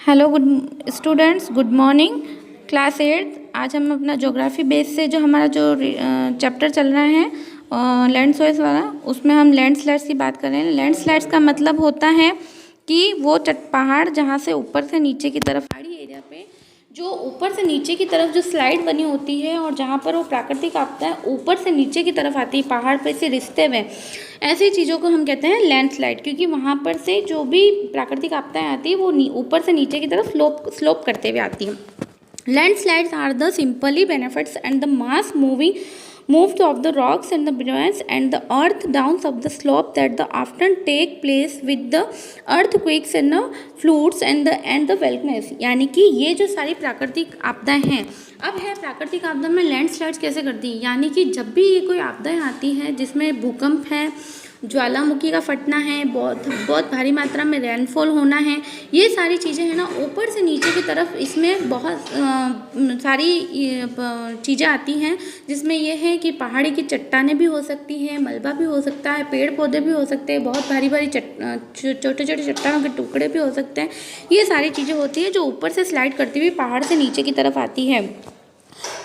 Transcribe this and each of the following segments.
Hello good students, good morning. Class 8 आज हम अपना ज्योग्राफी बेस से जो हमारा जो चैप्टर चल रहा है लैंडस्लाइड्स वाला, उसमें हम लैंडस्लाइड्स की बात कर रहे हैं। लैंडस्लाइड्स का मतलब होता है कि वो पहाड़ जहाँ से ऊपर से नीचे की तरफ, पहाड़ी एरिया पे जो ऊपर से नीचे की तरफ जो स्लाइड बनी होती है और जहाँ पर वो प्राकृतिक आपदा है ऊपर से नीचे की तरफ आती है, पहाड़ पे से रिश्ते हुए, ऐसी चीज़ों को हम कहते हैं लैंडस्लाइड। क्योंकि वहाँ पर से जो भी प्राकृतिक आपदाएं आती है वो ऊपर से नीचे की तरफ स्लोप करते हुए आती है। Landslides are the simply benefits and the mass moved of the rocks and the buoyancy and the earth down of the slope that the often take place with the earthquakes and the floods and the volcanoes। यानी कि ये जो सारी प्राकृतिक आपदाएं हैं, अब है प्राकृतिक आपदा में लैंडस्लाइड्स कैसे करती है। यानी कि जब भी ये कोई आपदाएं आती हैं जिसमें भूकंप है, ज्वालामुखी का फटना है, बहुत भारी मात्रा में रेनफॉल होना है, ये सारी चीज़ें हैं ना ऊपर से नीचे की तरफ, इसमें बहुत सारी चीज़ें आती हैं जिसमें ये है कि पहाड़ी की चट्टानें भी हो सकती हैं, मलबा भी हो सकता है, पेड़ पौधे भी हो सकते हैं, बहुत भारी भारी छोटे छोटे चट्टानों के टुकड़े भी हो सकते हैं। ये सारी चीज़ें होती हैं जो ऊपर से स्लाइड करती हुई पहाड़ से नीचे की तरफ आती है।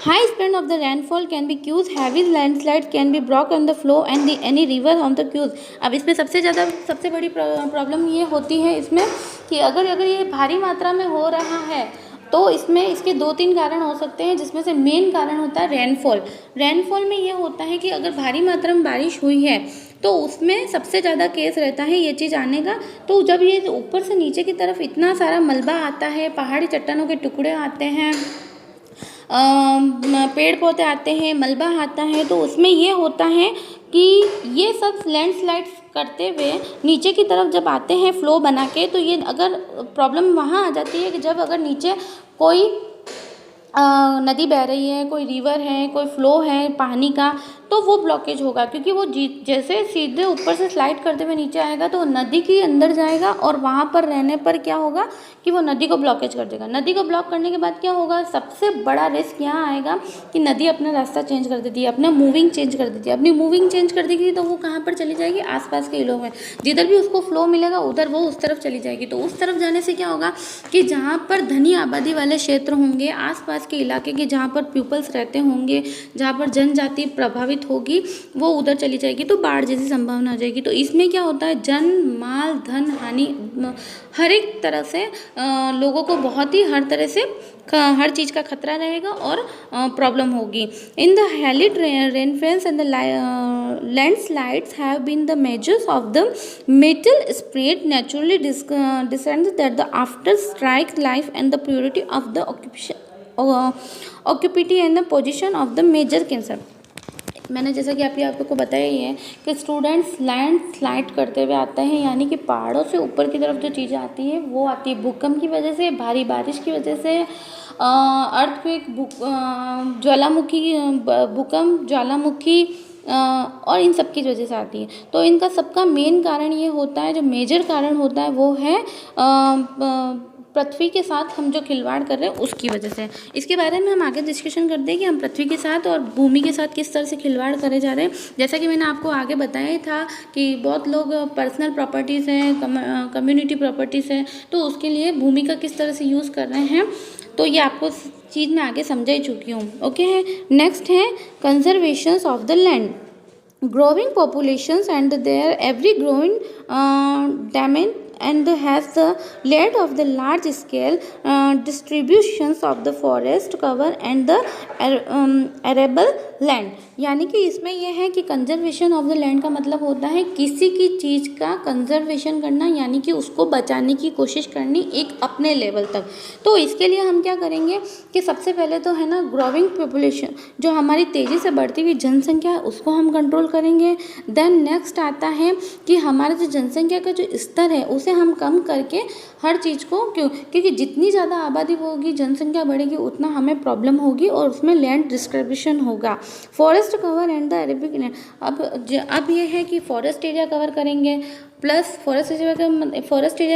High speed of the rainfall can be caused, heavy landslides can be block on the flow and any river on the cause। अब इसमें सबसे बड़ी प्रॉब्लम ये होती है इसमें कि अगर ये भारी मात्रा में हो रहा है तो इसमें इसके 2-3 कारण हो सकते हैं, जिसमें से मेन कारण होता है रेनफॉल। रेनफॉल में ये होता है कि अगर भारी मात्रा में बारिश हुई है तो उसमें सबसे ज़्यादा केस रहता है ये चीज़ आने का। तो जब ये ऊपर से नीचे की तरफ इतना सारा मलबा आता है, पहाड़ी चट्टानों के टुकड़े आते हैं, पेड़ पौधे आते हैं, मलबा आता है, तो उसमें ये होता है कि ये सब लैंडस्लाइड्स करते हुए नीचे की तरफ जब आते हैं फ्लो बना के, तो ये अगर प्रॉब्लम वहाँ आ जाती है कि जब अगर नीचे कोई नदी बह रही है, कोई रिवर है, कोई फ्लो है पानी का, तो वो ब्लॉकेज होगा। क्योंकि वो जैसे सीधे ऊपर से स्लाइड करते हुए नीचे आएगा तो नदी के अंदर जाएगा और वहाँ पर रहने पर क्या होगा कि वो नदी को ब्लॉकेज कर देगा। नदी को ब्लॉक करने के बाद क्या होगा, सबसे बड़ा रिस्क यहाँ आएगा कि नदी अपना रास्ता चेंज कर देती है, अपना मूविंग चेंज कर देती है। अपनी मूविंग चेंज कर देगी तो वो कहाँ पर चली जाएगी, आसपास के इलाकों में, जिधर भी उसको फ्लो मिलेगा उधर वो उस तरफ चली जाएगी। तो उस तरफ जाने से क्या होगा कि जहाँ पर धनी आबादी वाले क्षेत्र होंगे, आसपास के इलाके के जहाँ पर पीपल्स रहते होंगे, जहाँ पर जनजाति प्रभावित होगी, वो उधर चली जाएगी तो बाढ़ जैसी संभावना हो जाएगी। तो इसमें क्या होता है, जन माल धन हानि हर एक तरह से लोगों को बहुत ही हर तरह से हर चीज़ का खतरा रहेगा और प्रॉब्लम होगी। In the heavy rainfalls and the landslides have been the measures of the metal spread naturally descend that the after strike life and the purity of the occupancy and the position of the major cancer. मैंने जैसा कि आपको बताया ही है कि students land slide करते हुए आते हैं, यानी कि पहाड़ों से ऊपर की तरफ जो चीज़ें आती है वो आती है भूकंप की वजह से, भारी बारिश की वजह से, अर्थक्वेक, ज्वालामुखी, भूकंप, ज्वालामुखी और इन सब की वजह से आती है। तो इनका सबका मेन कारण ये होता है, जो मेजर कारण होता है वो है पृथ्वी के साथ हम जो खिलवाड़ कर रहे हैं उसकी वजह से। इसके बारे में हम आगे डिस्कशन करते हैं कि हम पृथ्वी के साथ और भूमि के साथ किस तरह से खिलवाड़ करे जा रहे हैं। जैसा कि मैंने आपको आगे बताया था कि बहुत लोग पर्सनल प्रॉपर्टीज़ हैं, कम्युनिटी प्रॉपर्टीज़ हैं, तो उसके लिए भूमि का किस तरह से यूज़ कर रहे हैं, तो ये आपको चीज़ मैं आगे समझा ही चुकी हूँ। ओके है, नेक्स्ट है conservation of the land. Growing populations and their ever growing damage and has the led of the large scale distributions of the forest cover and the arable land। यानी कि इसमें यह है कि कंजर्वेशन ऑफ द लैंड का मतलब होता है किसी की चीज़ का कंजर्वेशन करना, यानी कि उसको बचाने की कोशिश करनी एक अपने लेवल तक। तो इसके लिए हम क्या करेंगे कि सबसे पहले तो है ना ग्रोइंग पॉपुलेशन, जो हमारी तेज़ी से बढ़ती हुई जनसंख्या है उसको हम कंट्रोल करेंगे। देन नेक्स्ट आता है कि हमारा जो जनसंख्या का जो स्तर है उसे हम कम करके हर चीज़ को, क्योंकि जितनी ज़्यादा आबादी होगी, जनसंख्या बढ़ेगी, उतना हमें प्रॉब्लम होगी और उसमें लैंड डिस्ट्रीब्यूशन होगा। Forest cover and the Arabic land. अब ये है कि फॉरेस्ट एरिया कवर करेंगे, प्लस फॉरेस्ट एरिया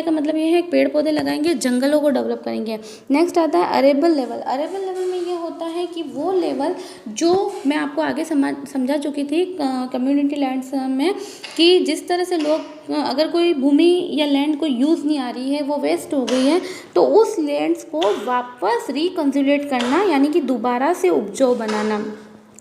का मतलब ये है पेड़ पौधे लगाएंगे, जंगलों को डेवलप करेंगे। नेक्स्ट आता है अरेबल लेवल। अरेबल लेवल में ये होता है कि वो लेवल जो मैं आपको आगे समझा चुकी थी कम्युनिटी लैंड्स में, कि जिस तरह से लोग अगर कोई भूमि या लैंड को यूज़ नहीं आ रही है, वो वेस्ट हो गई है, तो उस लैंड्स को वापस रिकंसिडरेट करना, यानी कि दोबारा से उपजाऊ बनाना।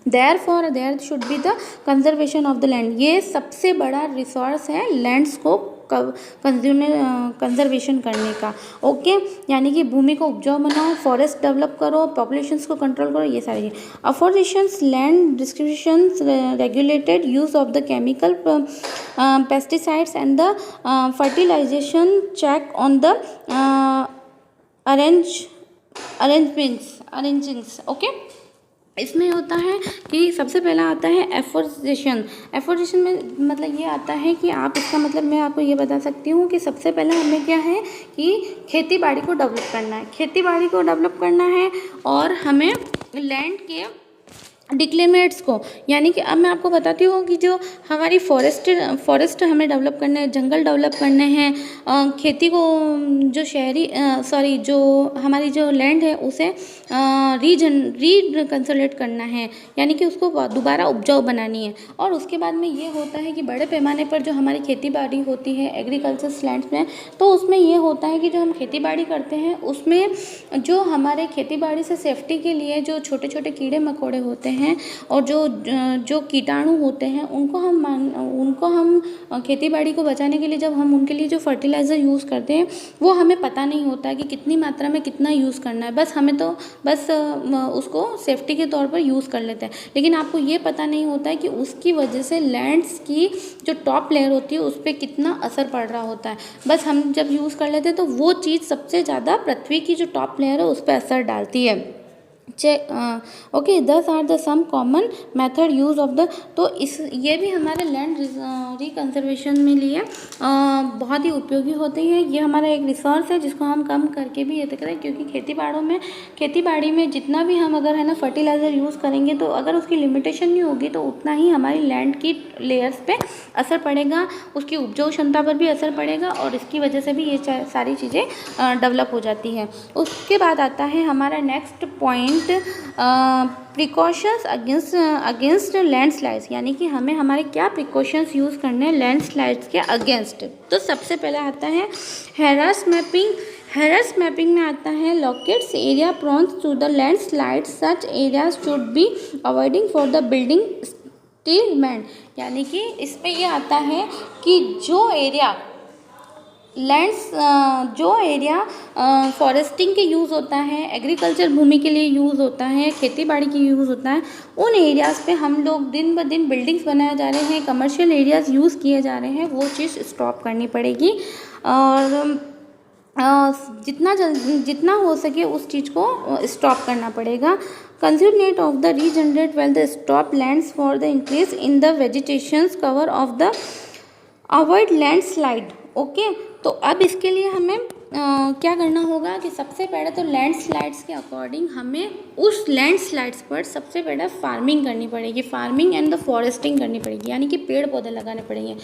Therefore there should be the conservation of the land। ये सबसे बड़ा रिसोर्स है लैंड्स को कंजर्वेशन करने का। ओके, यानी कि भूमि को उपजाऊ बनाओ, फॉरेस्ट डेवलप करो, पॉपुलेशंस को कंट्रोल करो, ये सारी। Afforestations land descriptions regulated use of the chemical pesticides and the fertilisation check on the arrangings. Okay, इसमें होता है कि सबसे पहला आता है एफोरेस्टेशन। एफोरेस्टेशन में मतलब ये आता है कि आप, इसका मतलब मैं आपको ये बता सकती हूँ कि सबसे पहले हमें क्या है कि खेती बाड़ी को डेवलप करना है, खेती बाड़ी को डेवलप करना है, और हमें लैंड के डिक्लेमेट्स को, यानी कि अब मैं आपको बताती हूँ कि जो हमारी फॉरेस्ट हमें डेवलप करना है, जंगल डेवलप करने हैं, खेती को जो जो हमारी जो लैंड है उसे रिकंसोलेट करना है, यानी कि उसको दोबारा उपजाऊ बनानी है। और उसके बाद में ये होता है कि बड़े पैमाने पर जो हमारी खेती बाड़ी होती है एग्रीकल्चर लैंड्स में, तो उसमें ये होता है कि जो हम खेती बाड़ी करते हैं उसमें जो हमारे खेती बाड़ी से सेफ्टी के लिए जो छोटे छोटे कीड़े मकोड़े होते हैं और जो कीटाणु होते हैं, उनको हम खेती बाड़ी को बचाने के लिए जब हम उनके लिए जो फर्टिलाइज़र यूज़ करते हैं, वो हमें पता नहीं होता है कि कितनी मात्रा में कितना यूज़ करना है, बस उसको सेफ्टी के तौर पर यूज़ कर लेते हैं। लेकिन आपको ये पता नहीं होता है कि उसकी वजह से लैंड्स की जो टॉप लेयर होती है उस पर कितना असर पड़ रहा होता है। बस हम जब यूज़ कर लेते हैं तो वो चीज़ सबसे ज़्यादा पृथ्वी की जो टॉप लेयर है उस पर असर डालती है। Okay, these are the some common method use of the, तो ये भी हमारे लैंड रिकंजर्वेशन में लिए बहुत ही उपयोगी होती है। ये हमारा एक रिसोर्स है जिसको हम कम करके भी ये करें, क्योंकि खेती बाड़ी में जितना भी हम अगर है ना फर्टिलाइज़र यूज़ करेंगे, तो अगर उसकी लिमिटेशन नहीं होगी तो उतना ही हमारी लैंड की लेयर्स पे असर पड़ेगा, उसकी उपजाऊ क्षमता पर भी असर पड़ेगा, और इसकी वजह से भी ये सारी चीज़ें डेवलप हो जाती हैं। उसके बाद आता है हमारा next point, precautions against landslides, यानी कि हमें हमारे क्या प्रिकॉशंस यूज़ करने हैं लैंडस्लाइड्स के अगेंस्ट। तो सबसे पहले आता है हेरास मैपिंग में आता है locates area prones to the landslides, such areas should be avoiding for the building settlement, यानी कि इस पे ये आता है कि जो एरिया फॉरेस्टिंग के यूज़ होता है, एग्रीकल्चर भूमि के लिए यूज़ होता है, खेती बाड़ी की यूज़ होता है, उन एरियाज़ पे हम लोग दिन ब दिन बिल्डिंग्स बनाए जा रहे हैं, कमर्शियल एरियाज़ यूज़ किए जा रहे हैं, वो चीज़ स्टॉप करनी पड़ेगी, और जितना हो सके उस चीज़ को स्टॉप करना पड़ेगा। Conjugate of the regenerate well the stop lands for the increase in the vegetations cover of the avoid landslide. Okay, तो अब इसके लिए हमें क्या करना होगा कि सबसे पहले तो लैंडस्लाइड्स के अकॉर्डिंग हमें उस लैंडस्लाइड्स पर सबसे पहले फार्मिंग करनी पड़ेगी, फार्मिंग एंड द फॉरेस्टिंग करनी पड़ेगी, यानी कि पेड़ पौधे लगाने पड़ेंगे।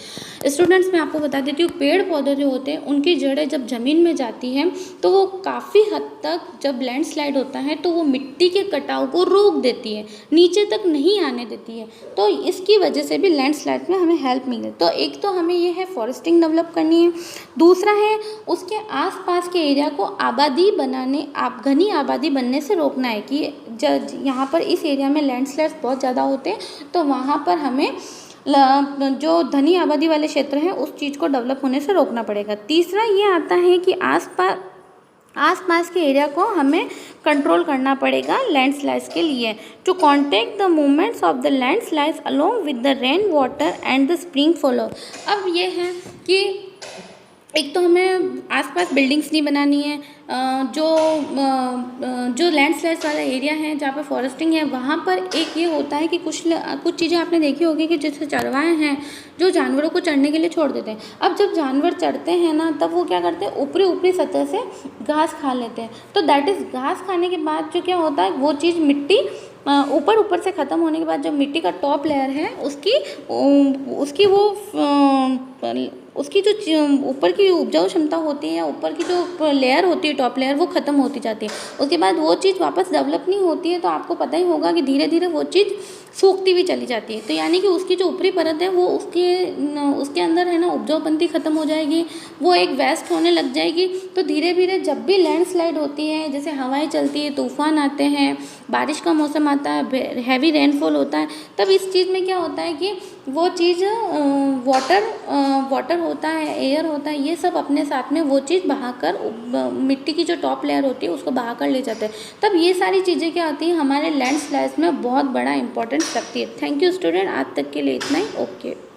स्टूडेंट्स, मैं आपको बता देती हूँ, पेड़ पौधे जो होते हैं उनकी जड़ें जब ज़मीन में जाती हैं तो वो काफ़ी हद तक, जब लैंडस्लाइड होता है तो वो मिट्टी के कटाव को रोक देती है, नीचे तक नहीं आने देती है, तो इसकी वजह से भी लैंडस्लाइड में हमें हेल्प मिले। तो एक तो हमें ये है फॉरेस्टिंग डेवलप करनी है, दूसरा है उसके आसपास के एरिया को घनी आबादी बनने से रोकना है कि यहाँ पर इस एरिया में लैंडस्लाइड्स बहुत ज़्यादा होते हैं, तो वहाँ पर हमें जो घनी आबादी वाले क्षेत्र हैं उस चीज़ को डेवलप होने से रोकना पड़ेगा। तीसरा ये आता है कि आसपास के एरिया को हमें कंट्रोल करना पड़ेगा लैंडस्लाइड्स के लिए, to contact the movements of the landslides along with the rain water and the spring follow. अब ये है कि एक तो हमें आसपास बिल्डिंग्स नहीं बनानी है, जो लैंडस्लाइड्स वाला एरिया है जहाँ पे फॉरेस्टिंग है वहाँ पर एक ये होता है कि कुछ चीज़ें आपने देखी होगी कि जैसे चरवाहे हैं जो जानवरों को चढ़ने के लिए छोड़ देते हैं। अब जब जानवर चढ़ते हैं ना, तब वो क्या करते हैं, ऊपरी सतह से घास खा लेते हैं, तो दैट इज़ घास खाने के बाद जो क्या होता है, वो चीज़ मिट्टी ऊपर ऊपर से ख़त्म होने के बाद जो मिट्टी का टॉप लेयर है उसकी वो उसकी जो ऊपर की उपजाऊ क्षमता होती है या ऊपर की जो लेयर होती है टॉप लेयर वो ख़त्म होती जाती है। उसके बाद वो चीज़ वापस डेवलप नहीं होती है, तो आपको पता ही होगा कि धीरे धीरे वो चीज़ सूखती भी चली जाती है। तो यानी कि उसकी जो ऊपरी परत है वो उसके अंदर है ना उपजाऊपंती ख़त्म हो जाएगी, वो एक वेस्ट होने लग जाएगी। तो धीरे धीरे जब भी लैंडस्लाइड होती है, जैसे हवाएं चलती है, तूफान आते हैं, बारिश का मौसम आता है, हैवी रेनफॉल होता है, तब इस चीज़ में क्या होता है कि वो चीज़ वाटर होता है, एयर होता है, ये सब अपने साथ में वो चीज़ बहाकर मिट्टी की जो टॉप लेयर होती है उसको बहाकर ले जाते हैं। तब ये सारी चीज़ें क्या होती हैं हमारे लैंडस्लाइड्स में बहुत बड़ा इंपॉर्टेंस रखती है। थैंक यू स्टूडेंट, आज तक के लिए इतना ही। ओके।